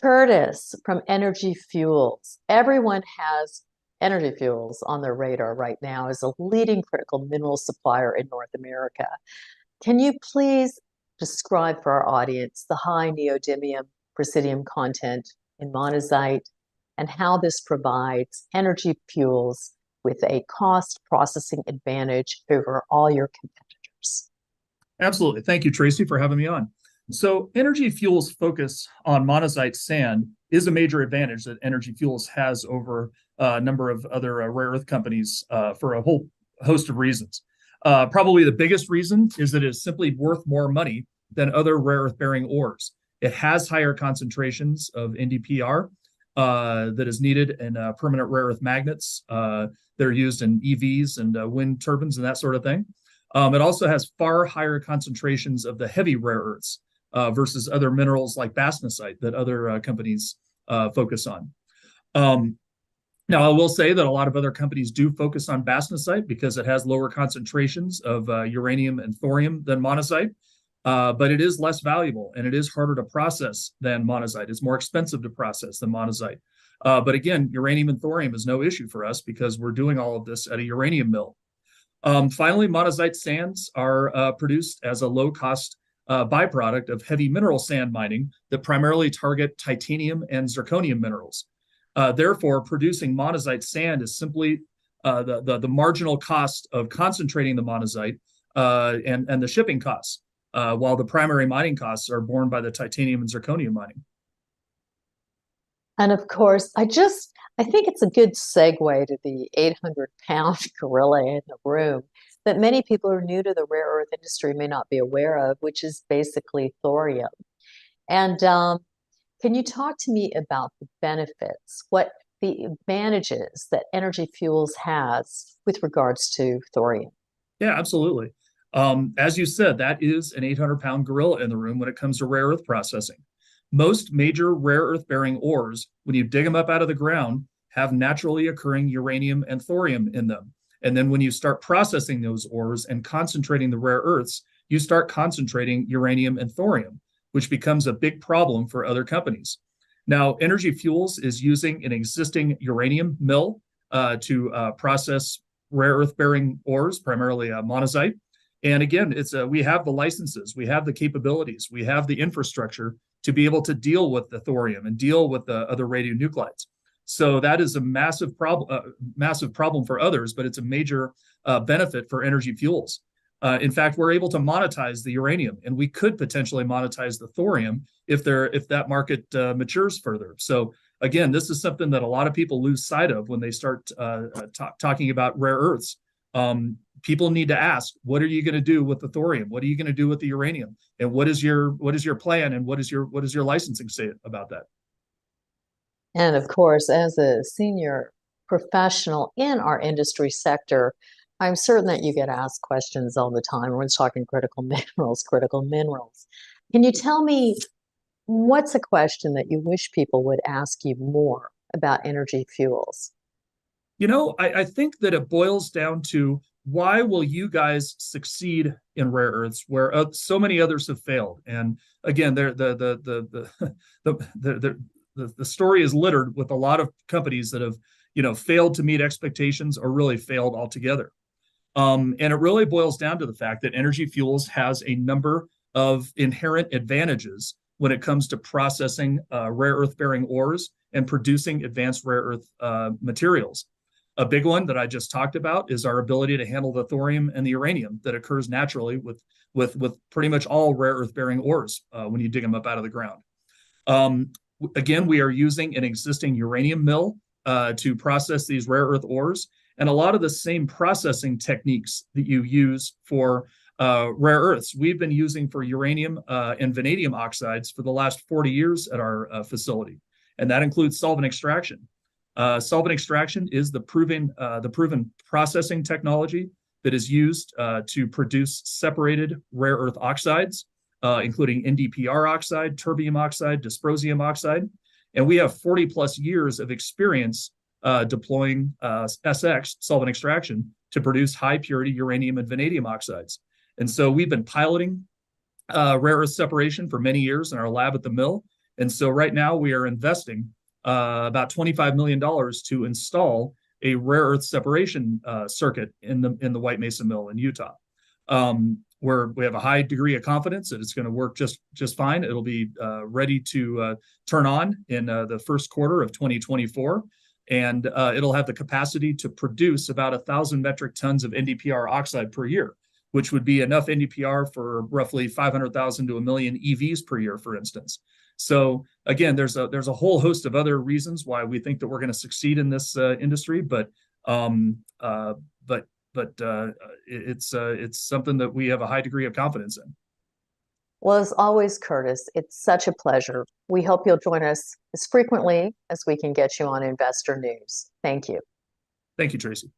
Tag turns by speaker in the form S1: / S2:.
S1: Curtis from Energy Fuels. Everyone has Energy Fuels on their radar right now as a leading critical mineral supplier in North America. Can you please describe for our audience the high neodymium-praseodymium content in monazite and how this provides Energy Fuels with a cost processing advantage over all your competitors?
S2: Absolutely. Thank you, Tracy, for having me on. So Energy Fuels' focus on monazite sand is a major advantage that Energy Fuels has over a number of other rare earth companies for a whole host of reasons. Probably the biggest reason is that it is simply worth more money than other rare earth bearing ores. It has higher concentrations of NdPr that is needed in permanent rare earth magnets that are used in EVs and wind turbines and that sort of thing. It also has far higher concentrations of the heavy rare earths versus other minerals like bastnaesite that other companies focus on. Now, I will say that a lot of other companies do focus on bastnaesite because it has lower concentrations of uranium and thorium than monazite, but it is less valuable and it is harder to process than monazite. It's more expensive to process than monazite. But again, uranium and thorium is no issue for us because we're doing all of this at a uranium mill. Finally, monazite sands are produced as a low-cost byproduct of heavy mineral sand mining that primarily target titanium and zirconium minerals. Therefore, producing monazite sand is simply the marginal cost of concentrating the monazite and the shipping costs, while the primary mining costs are borne by the titanium and zirconium mining.
S1: And of course, I think it's a good segue to the 800-pound gorilla in the room that many people who are new to the rare earth industry may not be aware of, which is basically thorium. And can you talk to me about the benefits, what the advantages that Energy Fuels has with regards to thorium?
S2: Yeah, absolutely. As you said, that is an 800-pound gorilla in the room when it comes to rare earth processing. Most major rare earth bearing ores, when you dig them up out of the ground, have naturally occurring uranium and thorium in them. And then when you start processing those ores and concentrating the rare earths, you start concentrating uranium and thorium, which becomes a big problem for other companies. Now, Energy Fuels is using an existing uranium mill to process rare earth bearing ores, primarily monazite. And again, we have the licenses, we have the capabilities, we have the infrastructure to be able to deal with the thorium and deal with the other radionuclides. So that is a massive problem for others, but it's a major benefit for Energy Fuels. In fact, we're able to monetize the uranium, and we could potentially monetize the thorium if that market matures further. So again, this is something that a lot of people lose sight of when they start talking about rare earths. People need to ask, what are you going to do with the thorium? What are you going to do with the uranium? And what is your plan? And what is your licensing say about that?
S1: And of course, as a senior professional in our industry sector, I'm certain that you get asked questions all the time. Everyone's talking critical minerals, critical minerals. Can you tell me what's a question that you wish people would ask you more about Energy Fuels?
S2: You know, I think that it boils down to why will you guys succeed in rare earths where so many others have failed? And again, the story is littered with a lot of companies that have, failed to meet expectations or really failed altogether. And it really boils down to the fact that Energy Fuels has a number of inherent advantages when it comes to processing rare earth bearing ores and producing advanced rare earth materials. A big one that I just talked about is our ability to handle the thorium and the uranium that occurs naturally with pretty much all rare earth bearing ores when you dig them up out of the ground. Again, we are using an existing uranium mill to process these rare earth ores, and a lot of the same processing techniques that you use for rare earths, we've been using for uranium and vanadium oxides for the last 40 years at our facility, and that includes solvent extraction. Solvent extraction is the proven processing technology that is used to produce separated rare earth oxides, including NdPr oxide, terbium oxide, dysprosium oxide. And we have 40 plus years of experience deploying SX, solvent extraction, to produce high purity uranium and vanadium oxides. And so we've been piloting rare earth separation for many years in our lab at the mill. And so right now we are investing about $25 million to install a rare earth separation circuit in the White Mesa Mill in Utah, where we have a high degree of confidence that it's going to work just fine. It'll be ready to turn on in the first quarter of 2024, and it'll have the capacity to produce about 1,000 metric tons of NdPr oxide per year, which would be enough NdPr for roughly 500,000 to a million EVs per year, for instance. So again, there's a whole host of other reasons why we think that we're going to succeed in this industry, but it's something that we have a high degree of confidence in.
S1: Well, as always, Curtis, it's such a pleasure. We hope you'll join us as frequently as we can get you on Investor News. Thank you.
S2: Thank you, Tracy.